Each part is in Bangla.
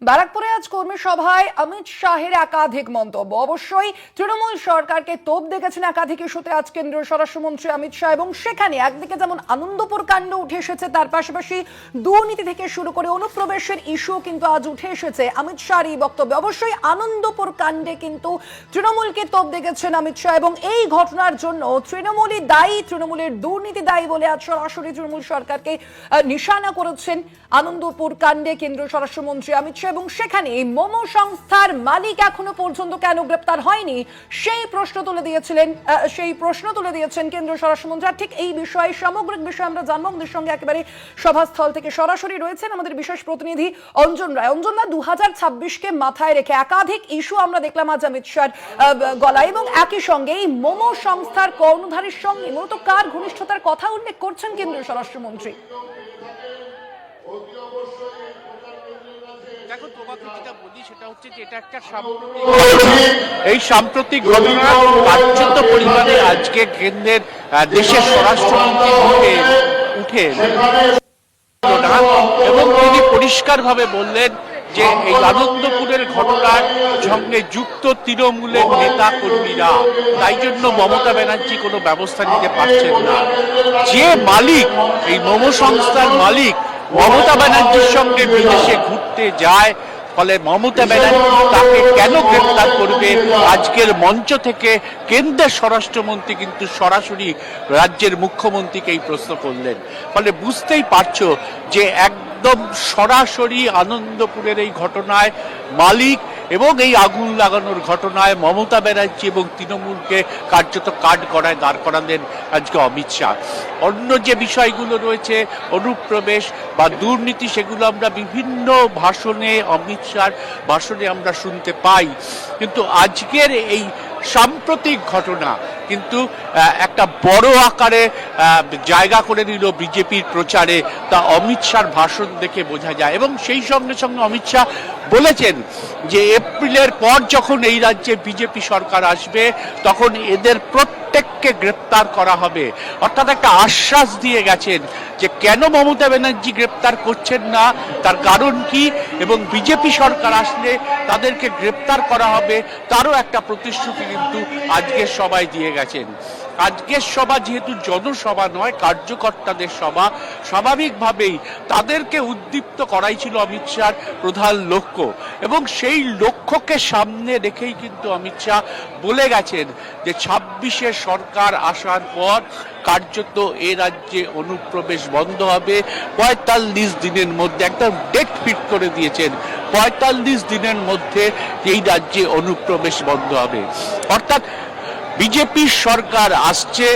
ব্যারাকপুরে আজ কর্মী সভায় অমিত শাহের একাধিক মন্তব্য। অবশ্যই তৃণমূল সরকারকে তোপ দেখেছেন একাধিক ইস্যুতে আজ কেন্দ্রীয় স্বরাষ্ট্রমন্ত্রী অমিত শাহ, এবং সেখানে একদিকে যেমন আনন্দপুর কাণ্ড উঠে এসেছে, তার পাশাপাশি দুর্নীতি থেকে শুরু করে অনুপ্রবেশের ইস্যু কিন্তু আজ উঠে এসেছে অমিত শাহর এই বক্তব্যে। অবশ্যই আনন্দপুর কাণ্ডে কিন্তু তৃণমূলকে তোপ দেখেছেন অমিত শাহ, এবং এই ঘটনার জন্য তৃণমূলই দায়ী, তৃণমূলের দুর্নীতি দায়ী বলে আজ সরাসরি তৃণমূল সরকারকে নিশানা করেছেন আনন্দপুর কাণ্ডে কেন্দ্রীয় স্বরাষ্ট্রমন্ত্রী অমিত শাহ। এবং সেখানে মোমো সংস্থার মালিক এখনো পর্যন্ত কেন গ্রেপ্তার হয়নি সেই প্রশ্ন তুলে দিয়েছেন কেন্দ্রীয় স্বরাষ্ট্রমন্ত্রী। আর ঠিক এই বিষয়ে সামগ্রিক বিষয়ে আমরা জানবো। আমাদের সঙ্গে একেবারে সভাস্থল থেকে সরাসরি রয়েছেন আমাদের বিশেষ প্রতিনিধি অঞ্জন রায়। অঞ্জন দা, 2026কে মাথায় রেখে একাধিক ইস্যু আমরা দেখলাম আজ অমিত শাহর গলায়, এবং একই সঙ্গে এই মোমো সংস্থার কর্ণধারের সঙ্গে মূলত কার ঘনিষ্ঠতার কথা উল্লেখ করছেন কেন্দ্রীয় স্বরাষ্ট্রমন্ত্রী? দেখো, তোমাকে যেটা বলি সেটা হচ্ছে যে এটা একটা এই সাম্প্রতিক ঘটনা কার্যত পরিমাণে আজকে কেন্দ্রের দেশের স্বরাষ্ট্রমন্ত্রী উঠে এবং তিনি পরিষ্কারভাবে বললেন যে এই আনন্দপুরের ঘটনার সঙ্গে যুক্ত তৃণমূলের নেতা কর্মীরা, তাই জন্য মমতা ব্যানার্জি কোনো ব্যবস্থা নিতে পারছেন না। যে মালিক, এই মোমো সংস্থার মালিক মমতা ব্যানার্জির সঙ্গে বিদেশে ঘুরতে যায়, ফলে মমতা ব্যানার্জি তাকে কেন গ্রেফতার করবে? আজকের মঞ্চ থেকে কেন্দ্রের স্বরাষ্ট্রমন্ত্রী কিন্তু সরাসরি রাজ্যের মুখ্যমন্ত্রীকে এই প্রশ্ন করলেন। ফলে বুঝতেই পারছো যে একদম সরাসরি আনন্দপুরের এই ঘটনায় মালিক এবং এই আগুন লাগানোর ঘটনায় মমতা ব্যানার্জি এবং তৃণমূলকে কার্যত কাঠগড়ায় দাঁড় করালেন আজকে অমিত শাহ। অন্য যে বিষয়গুলো রয়েছে, অনুপ্রবেশ বা দুর্নীতি, সেগুলো আমরা বিভিন্ন ভাষণে, অমিত শাহর ভাষণে আমরা শুনতে পাই। কিন্তু আজকের এই সাম্প্রতিক ঘটনা কিন্তু একটা বড় আকারে জায়গা করে নিল বিজেপির প্রচারে, তা অমিত শাহর ভাষণ দেখে বোঝা যায়। এবং সেই সঙ্গে সঙ্গে অমিত শাহ বলেছেন যে এপ্রিলের পর যখন এই রাজ্যে বিজেপি সরকার আসবে তখন এদের প্রত্যেককে গ্রেপ্তার করা হবে। অর্থাৎ একটা আশ্বাস দিয়ে গেছেন যে কেন মমতা ব্যানার্জি গ্রেপ্তার করছেন না, তার কারণ কি, এবং বিজেপি সরকার আসলে তাদেরকে গ্রেপ্তার করা হবে, তারও একটা প্রতিশ্রুতি কিন্তু আজকের সভায় দিয়ে গেছেন। আজকের সভা যেহেতু জনসভা নয়, কার্যকর্তাদের সভা, স্বাভাবিকভাবেই তাদেরকে উদ্দীপ্ত করাই ছিল অমিত শাহর প্রধান লক্ষ্য, এবং সেই লক্ষ্যকে সামনে রেখেই কিন্তু অমিত শাহ বলে গেছেন যে 26-এর সরকার আসার পর কার্যত এ রাজ্যে অনুপ্রবেশ বন্ধ হবে 45 দিনের মধ্যে। একটা ডেট ফিট করে দিয়েছেন, 45 দিনের মধ্যে এই রাজ্যে অনুপ্রবেশ বন্ধ হবে। অর্থাৎ বিজেপির সরকার আসছে,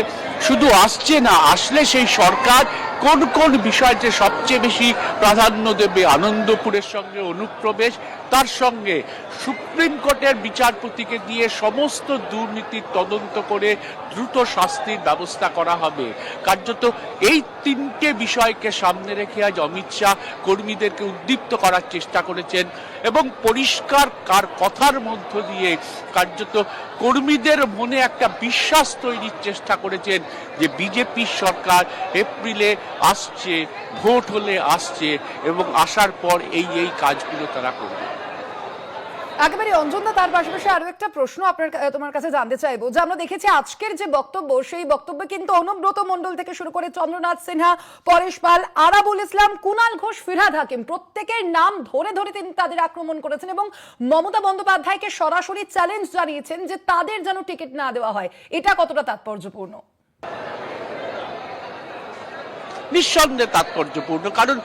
শুধু আসছে না, আসলে সেই সরকার কোন কোন বিষয়তে সবচেয়ে বেশি প্রাধান্য দেবে, আনন্দপুরের সঙ্গে অনুপ্রবেশ, তার সঙ্গে সুপ্রিম কোর্টের বিচারপতিকে দিয়ে সমস্ত দুর্নীতির তদন্ত করে দ্রুত শাস্তির ব্যবস্থা করা হবে। কার্যত এই তিনটে বিষয়কে সামনে রেখে আজ অমিত শাহ কর্মীদেরকে উদ্দীপ্ত করার চেষ্টা করেছেন, এবং পরিষ্কার কার কথার মধ্য দিয়ে কার্যত কর্মীদের মনে একটা বিশ্বাস তৈরির চেষ্টা করেছেন যে বিজেপি সরকার এপ্রিলে আসছে, ভোট হলে আসছে, এবং আসার পর এই কাজগুলো তারা করবে। একেবারে অঞ্জনদা, তার পাশাপাশি আরো একটা প্রশ্ন তোমার কাছে জানতে চাইবো, যে আমরা দেখেছি আজকের যে বক্তব্য, সেই বক্তব্যে কিন্তু অনুব্রত মণ্ডল থেকে শুরু করে চন্দ্রনাথ সিনহা, পরেশ পাল, আরাবুল ইসলাম, কুনাল ঘোষ, ফিরহাদ হাকিম, প্রত্যেকের নাম ধরে ধরে তিনি তাদের আক্রমণ করেছেন, এবং মমতা বন্দ্যোপাধ্যায়কে সরাসরি চ্যালেঞ্জ জানিয়েছেন যে তাদের যেন টিকিট না দেওয়া হয়। এটা কতটা তাৎপর্যপূর্ণ? নিঃসন্দেহে তাৎপর্যপূর্ণ, কারণ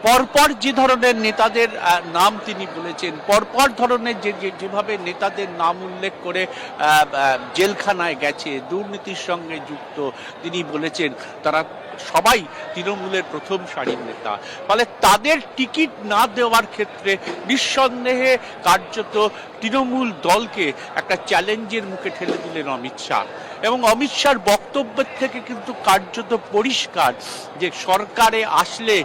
পরপর যে ধরনের নেতাদের নাম তিনি বলেছেন, পরপর ধরনের যেভাবে নেতাদের নাম উল্লেখ করে জেলখানায় গেছে, দুর্নীতির সঙ্গে যুক্ত তিনি বলেছেন, তারা সবাই তৃণমূলের প্রথম সারির নেতা। ফলে তাদের টিকিট না দেওয়ার ক্ষেত্রে নিঃসন্দেহে কার্যত তৃণমূল দলকে একটা চ্যালেঞ্জের মুখে ঠেলে দিলেন অমিত শাহ। এবং অমিত শাহর বক্তব্যের থেকে কিন্তু কার্যত পরিষ্কার যে সরকারে আসলে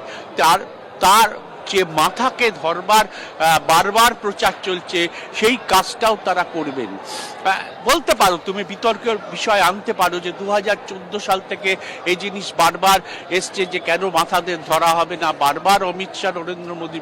তার যে মাথাকে ধরবার বারবার প্রচার চলছে, সেই কাজটাও তারা করবেন। বলতে পারো, তুমি বিতর্কের বিষয় আনতে পারো যে 2014 সাল থেকে এই জিনিস বারবার এসছে যে কেন মাথাদের ধরা হবে না। বারবার অমিত শাহ, নরেন্দ্র মোদী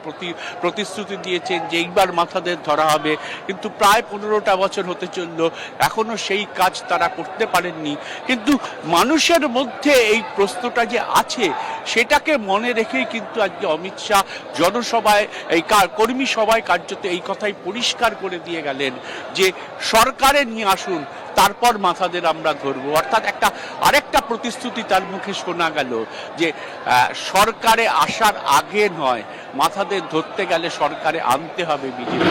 প্রতিশ্রুতি দিয়েছেন যে এইবার মাথাদের ধরা হবে, কিন্তু প্রায় 15টা বছর হতে চলল, এখনো সেই কাজ তারা করতে পারেননি। কিন্তু মানুষের মধ্যে এই প্রশ্নটা যে আছে, সেটাকে মনে রেখেই কিন্তু আজকে অমিত শাহ জনসভায়, এই কর্মী সভায় কার্যত এই কথাই পরিষ্কার করে দিয়ে গেলেন যে সরকারে নিয়ে আসুন, তারপর মাথাদের আমরা ধরবো। অর্থাৎ আরেকটা প্রতিশ্রুতি তার মুখে শোনা গেল যে সরকারে আসার আগে নয়, মাথাদের ধরতে গেলে সরকারে আনতে হবে বিজেপি।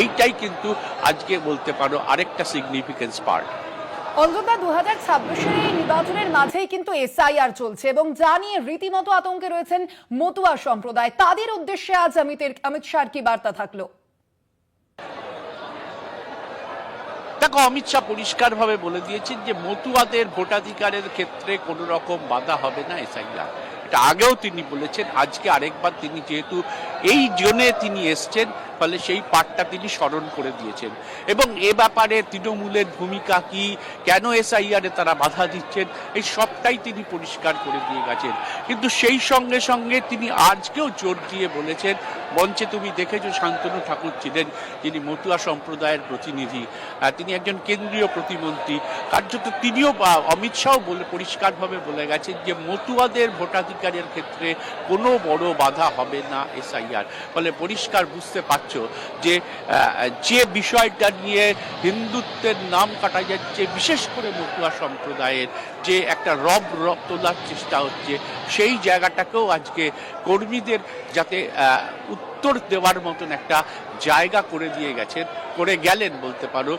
এইটাই কিন্তু আজকে বলতে পারো আরেকটা সিগনিফিকেন্স পার্ট। অন্তত 2026-এর এই নির্বাচনের মাঝেই কিন্তু এসআইআর চলছে এবং যা নিয়ে রীতিমতো আতঙ্কে রয়েছেন মতুয়া সম্প্রদায়। তাদের উদ্দেশ্যে আজ অমিত শাহর কি বার্তা থাকলো? দেখো, অমিত শাহ পরিষ্কার ভাবে বলে দিয়েছেন যে মতুয়াদের ভোটাধিকারের ক্ষেত্রে কোনো রকম বাধা হবে না এসআইআর। এটা আগেও তিনি বলেছেন, আজকে আরেকবার তিনি যেহেতু এই জন্যে তিনি এসছেন, ফলে সেই পাঠটা তিনি স্মরণ করে দিয়েছেন। এবং এ ব্যাপারে তৃণমূলের ভূমিকা কি, কেন এসআইআরে তারা বাধা দিচ্ছেন, এই সবটাই তিনি পরিষ্কার করে দিয়ে গেছেন। কিন্তু সেই সঙ্গে সঙ্গে তিনি আজকেও জোর দিয়ে বলেছেন, মঞ্চে তুমি দেখেছো শান্তনু ঠাকুর ছিলেন, যিনি মতুয়া সম্প্রদায়ের প্রতিনিধি, তিনি একজন কেন্দ্রীয় প্রতিমন্ত্রী, কার্যত তিনিও অমিত শাহ পরিষ্কারভাবে বলে গেছেন যে মতুয়াদের ভোটাধিকারের ক্ষেত্রে কোনো বড় বাধা হবে না এসআইআর। ফলে পরিষ্কার বুঝতে পারছ যে বিষয়টা নিয়ে হিন্দুত্বের নাম কাটা যাচ্ছে, বিশেষ করে মতুয়া সম্প্রদায়ের যে একটা রব তোলার চেষ্টা হচ্ছে, সেই জায়গাটাকেও আজকে কর্মীদের যাতে উত্তর দেওয়ার মতন একটা জায়গা করে গেলেন বলতে পারো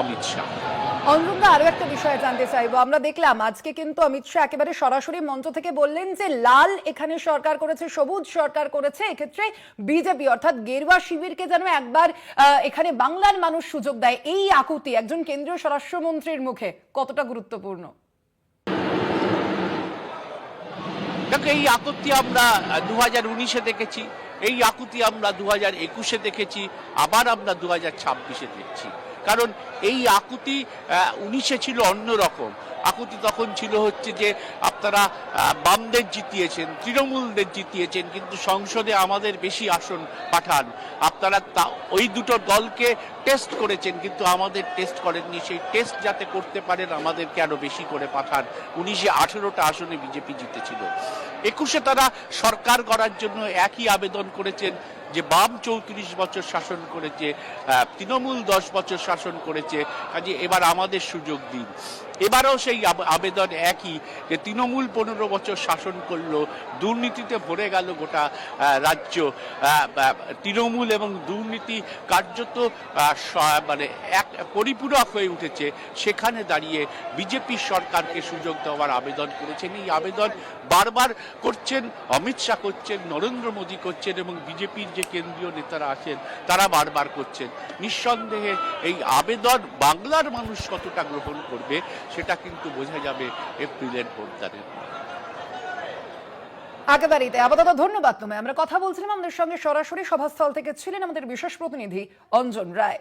অমিত শাহ। অঞ্জনদা, আরো একটা বিষয় জানতে চাইবো। আমরা দেখলাম আজকে কিন্তু অমিত শাহ একেবারে সরাসরি মঞ্চ থেকে বললেন যে লাল এখানে সরকার করেছে, সবুজ সরকার করেছে, এক্ষেত্রে বিজেপি অর্থাৎ গেরুয়া শিবিরকে যেন একবার এখানে বাংলার মানুষ সুযোগ দেয়। এই আকুতি একজন কেন্দ্রীয় স্বরাষ্ট্রমন্ত্রীর মুখে কতটা গুরুত্বপূর্ণ? দেখো, এই আকুতি আমরা 2019-এ দেখেছি, এই আকুতি আমরা 2021-এ দেখেছি, আবার আমরা 2026-এ দেখছি। কারণ এই আকুতি 19-এ ছিল অন্যরকম। আকুতি তখন ছিল হচ্ছে যে আপনারা বামদের জিতিয়েছেন, তৃণমূলদের জিতিয়েছেন, কিন্তু সংসদে আমাদের বেশি আসন পাঠান। আপনারা ওই দুটো দলকে টেস্ট করেছেন, কিন্তু আমাদের টেস্ট করেননি। সেই টেস্ট যাতে করতে পারেন, আমাদেরকে আরো বেশি করে পাঠান। 19-এ 18টা আসনে বিজেপি জিতেছিল। 21-এ তারা সরকার করার জন্য একই আবেদন করেছেন যে বাম 34 বছর শাসন করেছে, তৃণমূল 10 বছর শাসন করেছে, কাজে এবার আমাদের সুযোগ দিন। এবারও সেই আবেদন একই, যে তৃণমূল 15 বছর শাসন করলো, দুর্নীতিতে ভরে গেল গোটা রাজ্য। তৃণমূল এবং দুর্নীতি কার্যত মানে এক পরিপূরক হয়ে উঠেছে। সেখানে দাঁড়িয়ে বিজেপি সরকারকে সুযোগ দেওয়ার আবেদন করেছেন। এই আবেদন বারবার করছেন অমিত শাহ, করছেন নরেন্দ্র মোদী, করছেন এবং বিজেপির যে কেন্দ্রীয় নেতারা আছেন তারা বারবার করছেন। নিঃসন্দেহে এই আবেদন বাংলার মানুষ কতটা গ্রহণ করবে সেটা কিন্তু বোঝা যাবে এপ্রিলের ভোটদানের। একেবারেই তাই। আপাতত ধন্যবাদ তোমায়। আমরা কথা বলছিলাম, আমাদের সঙ্গে সরাসরি সভাস্থল থেকে ছিলেন আমাদের বিশেষ প্রতিনিধি অঞ্জন রায়।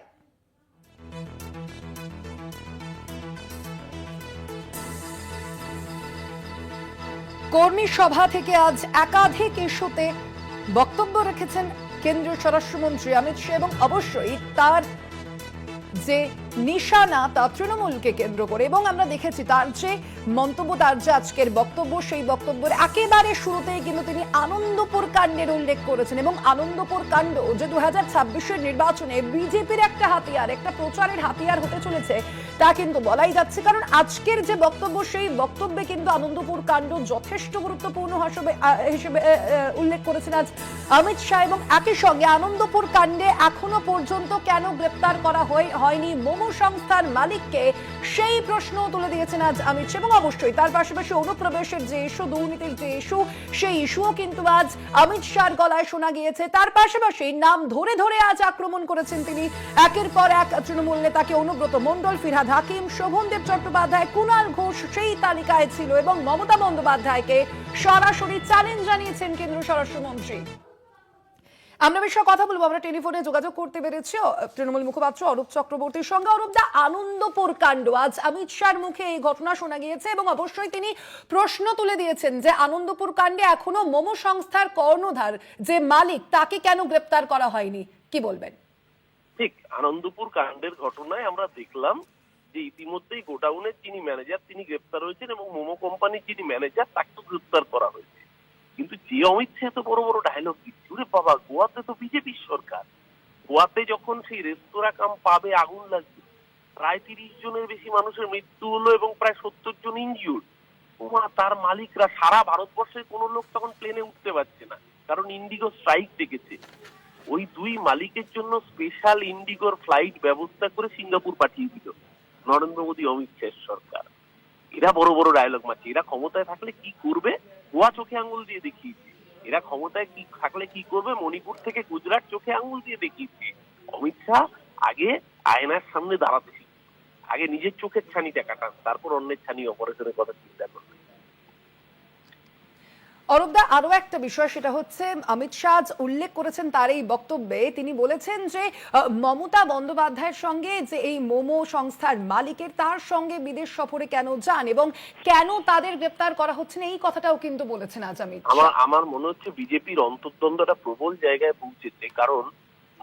কর্মী সভা থেকে আজ একাধিক ইস্যুতে বক্তব্য রেখেছেন কেন্দ্রীয় স্বরাষ্ট্রমন্ত্রী অমিত শাহ এবং অবশ্যই তার যে নিশানা তা তৃণমূলকে কেন্দ্র করে। এবং আমরা দেখেছি তার যে মন্তব্য, তার যে আজকের বক্তব্য, সেই বক্তব্যের একেবারে শুরুতেই কিন্তু তিনি আনন্দপুর কাণ্ডের উল্লেখ করেছেন। এবং আনন্দপুর কাণ্ড যে 2026-এর নির্বাচনে বিজেপির একটা হাতিয়ার, একটা প্রচারের হাতিয়ার হতে চলেছে তা কিন্তু বলাই যাচ্ছে। কারণ আজকের যে বক্তব্য, সেই বক্তব্যে কিন্তু আনন্দপুর কাণ্ড যথেষ্ট গুরুত্বপূর্ণ হিসেবে উল্লেখ করেছেন আজ অমিত শাহ। এবং একই সঙ্গে আনন্দপুর কাণ্ডে এখনো পর্যন্ত কেন গ্রেপ্তার করা হয়নি মোমো সংস্থার মালিককে, সেই প্রশ্ন তুলে দিয়েছেন আজ অমিত শাহ। এবং অবশ্যই তার পাশাপাশি অনুপ্রবেশের যে ইস্যু, দুর্নীতির যে ইস্যু, সেই ইস্যুও কিন্তু আজ অমিত শাহর গলায় শোনা গিয়েছে। তার পাশাপাশি নাম ধরে ধরে আজ আক্রমণ করেছেন তিনি একের পর এক তৃণমূল নেতাকে। অনুব্রত মণ্ডল, ফিরহাদ হাকিম, শোভনদেব চট্টোপাধ্যায়, কুণাল ঘোষ সেই তালিকায় ছিল। এবং মমতা বন্দ্যোপাধ্যায়কে সরাসরি চ্যালেঞ্জ জানিয়েছেন কেন্দ্রীয় স্বরাষ্ট্রমন্ত্রী। আমরা বিষয়ে কথা বলবো। আমরা টেলিফোনে যোগাযোগ করতে পেরেছি তৃণমূল মুখপাত্র অরূপ চক্রবর্তীর সঙ্গে। অরূপ দা, আনন্দপুর কাণ্ড, আজ অমিত শাহর মুখে এই ঘটনা শোনা গিয়েছে এবং অবশ্যই তিনি প্রশ্ন তুলে দিয়েছেন যে আনন্দপুর কাণ্ডে এখনো মোমো সংস্থার কর্ণধার যে মালিক তাকে কেন গ্রেপ্তার করা হয়নি, কি বলবেন? ঠিক আনন্দপুর কাণ্ডের ঘটনায় আমরা দেখলাম যে ইতিমধ্যেই গোডাউনের যিনি ম্যানেজার তিনি গ্রেপ্তার হয়েছেন এবং মোমো কোম্পানির যিনি ম্যানেজার তাকেও গ্রেপ্তার করা হয়েছে। কিন্তু যে অমিত শাহ এত বড় বড় ডায়লগ দিচ্ছে, ওরে বাবা, গোয়াতে তো বিজেপির সরকার, গোয়াতে যখন সেই রেস্তোরাঁ কাম পাবে আগুন লাগবে, প্রায় 30 জনের বেশি মানুষের মৃত্যু হলো এবং প্রায় 70 জন ইনজিউর্ড। তার মালিকরা সারা ভারতবর্ষের কোন লোক তখন প্লেনে উঠতে পারছে না, কারণ ইন্ডিগো স্ট্রাইক ডেকেছে। ওই দুই মালিকের জন্য স্পেশাল ইন্ডিগোর ফ্লাইট ব্যবস্থা করে সিঙ্গাপুর পাঠিয়ে দিল নরেন্দ্র মোদী অমিত শাহের সরকার। এরা বড় বড় ডায়লগ মারছে। এরা ক্ষমতায় থাকলে কি করবে গোয়া চোখে আঙুল দিয়ে দেখিয়েছে। এরা ক্ষমতায় কি থাকলে কি করবে মণিপুর থেকে গুজরাট চোখে আঙুল দিয়ে দেখিয়েছে। অমিত শাহ আগে আয়নার সামনে দাঁড়াতে শিখছে, আগে নিজের চোখের ছানিটা কাটান, তারপর অন্যের ছানি অপারেশনের কথা চিন্তা করবে। অরূপদা, আরো একটা বিষয়, সেটা হচ্ছে অমিত শাহ উল্লেখ করেছেন তার এই বক্তব্যে, তিনি বলেছেন যে মমতা বন্দ্যোপাধ্যায়ের সঙ্গে যে এই মোমো সংস্থার মালিকের তার সঙ্গে বিদেশ সফরে কেন যান এবং কেন তাদের গ্রেপ্তার করা হচ্ছে না, এই কথাটাও কিন্তু বলেছেন আজ অমিত শাহ। আমার মনে হচ্ছে বিজেপির অন্তর্দ্বন্দ্বটা প্রবল জায়গায় পৌঁছেছে, কারণ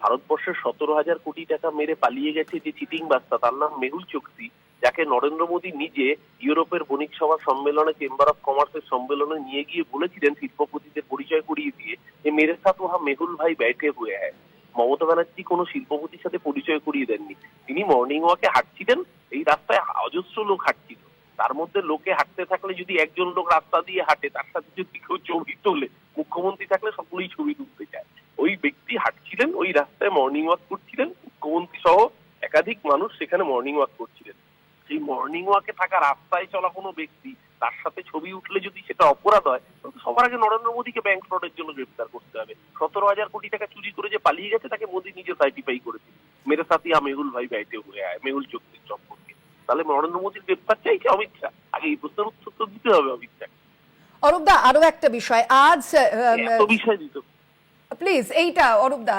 ভারতবর্ষের 17,000 কোটি টাকা মেরে পালিয়ে গেছে যে চিটিং বাস্তা, তার নাম মেহুল চোকসি, যাকে নরেন্দ্র মোদী নিজে ইউরোপের বণিক সভা সম্মেলনে, চেম্বার অফ কমার্সের সম্মেলনে নিয়ে গিয়ে বলেছিলেন শিল্পপতিদের পরিচয় করিয়ে দিয়ে যে মেরে সাথ ওহা মেহুল ভাই ব্যাঠে হুয়ে হ্যায়। মমতা ব্যানার্জি কোনো শিল্পপতির সাথে পরিচয় করিয়ে দেননি। তিনি মর্নিং ওয়াকে হাঁটছিলেন, এই রাস্তায় অজস্র লোক হাঁটছিল, তার মধ্যে লোকে হাঁটতে থাকলে যদি একজন লোক রাস্তা দিয়ে হাঁটে, তার সাথে যদি কেউ ছবি তোলে, মুখ্যমন্ত্রী থাকলে সকলেই ছবি তুলতে চায়। ওই ব্যক্তি হাঁটছিলেন, ওই রাস্তায় মর্নিং ওয়াক করছিলেন, মুখ্যমন্ত্রী সহ একাধিক মানুষ সেখানে মর্নিং ওয়াক করছিলেন। সেই মর্নিং ওয়াকে থাকা রাস্তায় চলা কোনো ব্যক্তি তার সাথে ছবি উঠলে যদি সেটা অপরাধ হয়, সবার আগে নরেন্দ্র মোদীকে ব্যাংক ফ্রডের জন্য গ্রেপ্তার করতে হবে। 17,000 কোটি টাকা চুরি করে যে পালিয়ে গেছে তাকে মোদী নিজে সার্টিফাই করেছে মেরে সাথে মেহুল ভাই ব্যাঠে হুয়ে আয়, মেহুল চোকসির সম্পর্কে। তাহলে নরেন্দ্র মোদীর গ্রেপ্তার চাইছে অমিত শাহ, আগে এই প্রশ্নের উত্তর তো দিতে হবে অমিত শাহ। অরূপদা, আরো একটা বিষয়, আজ বিষয় দিত প্লিজ এইটা অরূপদা,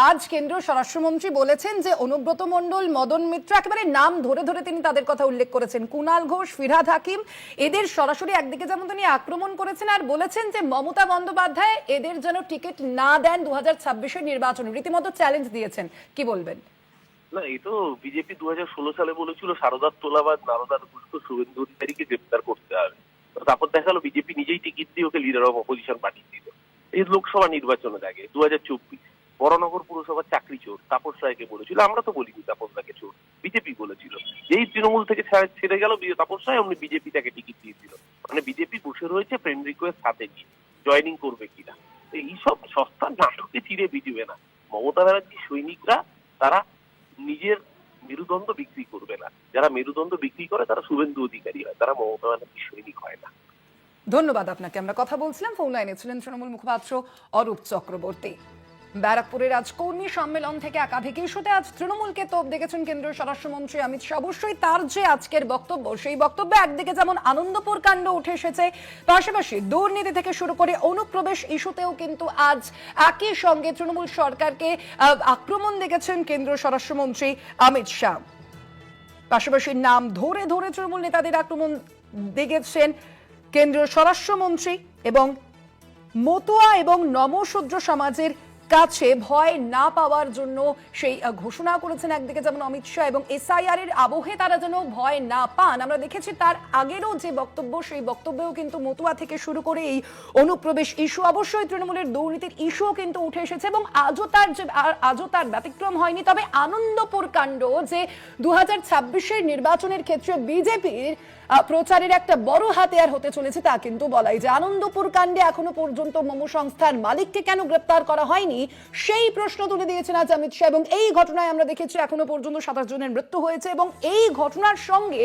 আজ কেন্দ্রীয় স্বরাষ্ট্রমন্ত্রী বলেছেন যে অনুব্রত মণ্ডল, মদন মিত্র, একেবারে নাম ধরে ধরে তিনি তাদের কথা উল্লেখ করেছেন, কুণাল ঘোষ, ফিরহাদ হাকিম, এদের সরাসরি একদিকে যেমন তিনি আক্রমণ করেছেন আর বলেছেন যে মমতা বন্দ্যোপাধ্যায় এদের যেন টিকিট না দেন 2026-এর নির্বাচনে, রীতিমতো চ্যালেঞ্জ দিয়েছেন, কি বলবেন? না, এই তো বিজেপি 2016 সালে বলেছিল সারদার তোলাবাজ, নারদার ঘুষ, শুভেন্দু অধিকারীকে গ্রেপ্তার করতে হবে। তারপর দেখা গেল বিজেপি নিজেই টিকিট দিয়ে ওকে লিডার অফ অপোজিশন পাঠিয়ে দিল। এই লোকসভা নির্বাচনের আগে 2024 বড়নগর পুরসভার চাকরি চোর তাপস রায়কে বলেছিল, আমরা তো বলিনি তাপস রায়কে চোর, বিজেপি বলেছিল। যেই তৃণমূল থেকে ছেড়ে গেল তাপস রায়, অমনি বিজেপি তাকে টিকিট দিয়েছিল। মানে বিজেপি বসে রয়েছে ফ্রেন্ড রিকোয়েস্ট হাতে নিয়ে জয়েনিং করবে কিনা। এইসব সস্তার নাটকে চিড়ে বিজবে না। মমতা ব্যানার্জি সৈনিকরা তারা নিজের মেরুদণ্ড বিক্রি করবে না। যারা মেরুদণ্ড বিক্রি করে তারা শুভেন্দু অধিকারী হয়, তারা মমতা ব্যানার্জি সৈনিক হয় না। ধন্যবাদ আপনাকে। আমরা কথা বলছিলাম, ফোন লাইনে ছিলেন তৃণমূল মুখপাত্র অরূপ চক্রবর্তী। ব্যারাকপুরের আজ কর্মী সম্মেলন থেকে একাধিক ইস্যুতে আজ তৃণমূলকে তোপ দেখেছেন কেন্দ্রীয় স্বরাষ্ট্রমন্ত্রী অমিত শাহ। অবশ্যই তার যে আজকের বক্তব্য, সেই বক্তব্যে একদিকে যেমন আনন্দপুর কাণ্ড উঠে এসেছে, পাশাপাশি দুর্নীতি থেকে শুরু করে অনুপ্রবেশ ইস্যুতেও কিন্তু আজ একই সঙ্গে তৃণমূল সরকারকে আক্রমণ দেখেছেন কেন্দ্রীয় স্বরাষ্ট্রমন্ত্রী অমিত শাহ। পাশাপাশি নাম ধরে ধরে তৃণমূল নেতাদের আক্রমণ দেখেছেন কেন্দ্রীয় স্বরাষ্ট্রমন্ত্রী এবং মতুয়া এবং নমশূদ্র সমাজের কাছে ভয় না পাওয়ার জন্য সেই ঘোষণা করেছেন একদিকে যেমন অমিত শাহ, এবং এসআইআর এর আবহে তারা যেন ভয় না পান। আমরা দেখেছি তার আগেরও যে বক্তব্য, সেই বক্তব্যেও কিন্তু মতুয়া থেকে শুরু করে এই অনুপ্রবেশ ইস্যু, অবশ্যই তৃণমূলের দুর্নীতির ইস্যুও কিন্তু উঠে এসেছে এবং আজও তার ব্যতিক্রম হয়নি। তবে আনন্দপুর কাণ্ড যে 2026-এর নির্বাচনের ক্ষেত্রে বিজেপির প্রচারের একটা বড় হাতিয়ার হতে চলেছে তা কিন্তু বলাই যে আনন্দপুর কাণ্ডে এখনো পর্যন্ত মোমো সংস্থার মালিককে কেন গ্রেপ্তার করা হয়নি সেই প্রশ্ন তুলে দিয়েছেন আজ অমিত শাহ। এবং এই ঘটনায় আমরা দেখেছি এখনো পর্যন্ত 27 জনের মৃত্যু হয়েছে এবং এই ঘটনার সঙ্গে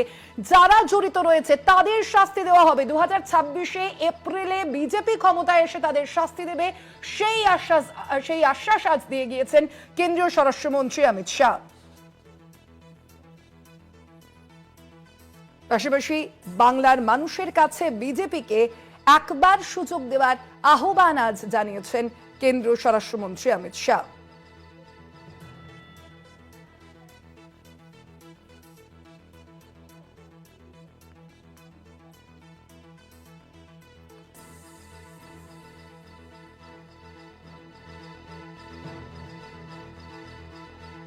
যারা জড়িত রয়েছে তাদের শাস্তি দেওয়া হবে। 2026-এ এপ্রিলে বিজেপি ক্ষমতায় এসে তাদের শাস্তি দেবে, সেই আশ্বাস আজ দিয়ে গিয়েছেন কেন্দ্রীয় স্বরাষ্ট্রমন্ত্রী অমিত শাহ। পাশাপাশি বাংলার মানুষের কাছে বিজেপিকে একবার সুযোগ দেওয়ার আহ্বান আজ জানিয়েছেন কেন্দ্রীয় স্বরাষ্ট্রমন্ত্রী অমিত শাহ।